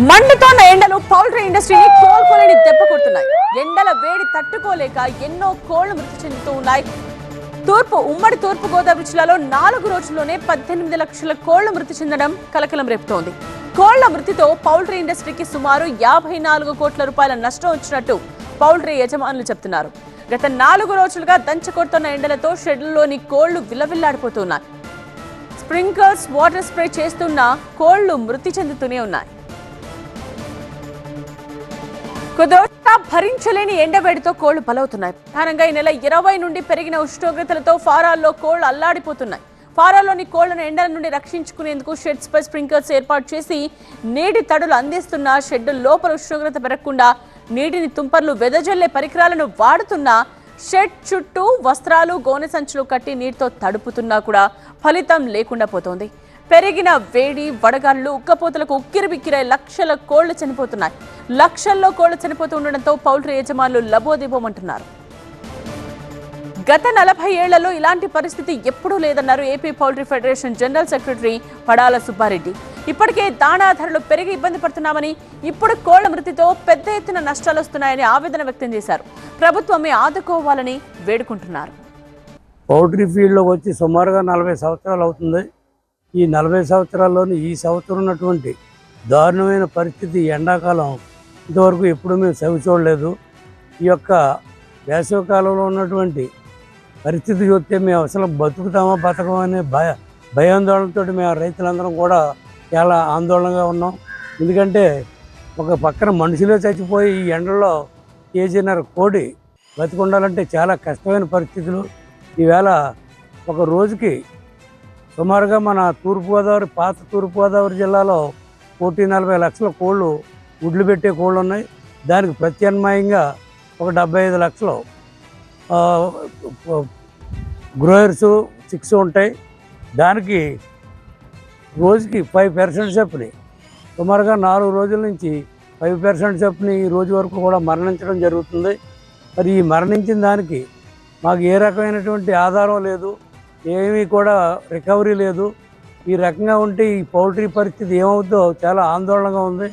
మండుతోన్న ఎండలు పౌల్ట్రీ ఇండస్ట్రీని కోలుకోలేని దెబ్బ కొడుతున్నాయి. ఎండల వేడి తట్టుకోలేక ఎన్నో కోళ్లు మృతి చెందుతూ ఉన్నాయి. ఉమ్మడి తూర్పు గోదావరి జిల్లాలో 4 రోజుల్లోనే 18 లక్షల కోళ్లు మృతి చెందడం కలకలం రేపుతోంది. కోళ్ల మృతితో పౌల్ట్రీ ఇండస్ట్రీకి సుమారు 54 కోట్ల రూపాయల నష్టం వచ్చినట్టు పౌల్ట్రీ యజమానులు చెబుతున్నారు. గత 4 రోజులుగా దంచకొడుతున్న ఎండలతో షెడ్లలోని కోళ్లు విలవిల్లాడిపోతున్నాయి. స్ప్రింక్లర్స్ వాటర్ స్ప్రే చేస్తున్నా కోళ్లు మృతి చెందుతూనే ఉన్నాయి. కొద్దిగా భరించలేని ఎండవేడితో కోళ్లు బలవుతున్నాయి. ప్రధానంగా ఈ నెల 20 నుండి పెరిగిన ఉష్ణోగ్రతలతో ఫారాల్లో కోళ్లు అల్లాడిపోతున్నాయి. ఫారాల్లోని కోళ్లను ఎండల నుండి రక్షించుకునేందుకు షెడ్స్ పై స్ప్రింక్లర్స్ ఏర్పాటు చేసి నీటి తడులు అందిస్తున్నా షెడ్ లోపల ఉష్ణోగ్రత పెరగకుండా నీటిని తుంపర్లు వెదజల్లే పరికరాలను వాడుతున్నా షెడ్ చుట్టూ వస్త్రాలు గోనె సంచులు కట్టి నీటితో తడుపుతున్నా కూడా ఫలితం లేకుండా పోతోంది. పెరిగిన వేడి వడగాళ్లు ఉక్కపోతలకు ఉక్కిరిబిక్కిరై లక్షల కోళ్లు చనిపోతున్నాయి. లక్షల్లో కోళ్లు చనిపోతూ ఉండడంతో పౌల్ట్రీ యజమానులు లబోదిబోమంటున్నారు. గత 40 ఏళ్లలో ఇలాంటి పరిస్థితి ఎప్పుడూ లేదన్నారు AP poultry federation general secretary Padala Subba Reddy. ఇప్పటికే దాణా ధరలు పెరిగి ఇబ్బంది పడుతున్నామని, ఇప్పుడు కోళ్ల మృతితో పెద్ద ఎత్తున నష్టాలు వస్తున్నాయని ఆవేదన వ్యక్తం చేశారు. ప్రభుత్వమే ఆదుకోవాలని వేడుకుంటున్నారు. పౌల్ట్రీ ఫీల్డ్లోకి వచ్చి సుమారుగా 40 సంవత్సరాలు అవుతుంది. ఈ 40 సంవత్సరాల్లోని ఈ సంవత్సరం ఉన్నటువంటి దారుణమైన పరిస్థితి ఎండాకాలం ఇంతవరకు ఎప్పుడు మేము చవి చూడలేదు. ఈ యొక్క వేసవికాలంలో ఉన్నటువంటి పరిస్థితి చూస్తే మేము అసలు బతుకుతామా బతకమా అనే భయాందోళనతో మేము రైతులందరం కూడా చాలా ఆందోళనగా ఉన్నాం. ఎందుకంటే ఒక పక్కన మనుషులే చచ్చిపోయి ఈ ఎండల్లో కేజీన్నర కోడి బతికుండాలంటే చాలా కష్టమైన పరిస్థితులు. ఈవేళ ఒక రోజుకి సుమారుగా మన పాత తూర్పుగోదావరి జిల్లాలో 40 లక్షల కోళ్ళు గుడ్లు పెట్టే కోళ్ళు ఉన్నాయి. దానికి ప్రత్యామ్నాయంగా ఒక 75 లక్షలు గ్రోయర్స్ 6 ఉంటాయి. దానికి రోజుకి 5% చొప్పుని సుమారుగా 4 రోజుల నుంచి 5% చొప్పుని ఈ రోజు వరకు కూడా మరణించడం జరుగుతుంది. మరి ఈ మరణించిన దానికి మాకు ఏ రకమైనటువంటి ఆధారం లేదు, ఏమీ కూడా రికవరీ లేదు. ఈ రకంగా ఉంటే ఈ పౌల్ట్రీ పరిస్థితి ఏమవుతుందో చాలా ఆందోళనగా ఉంది.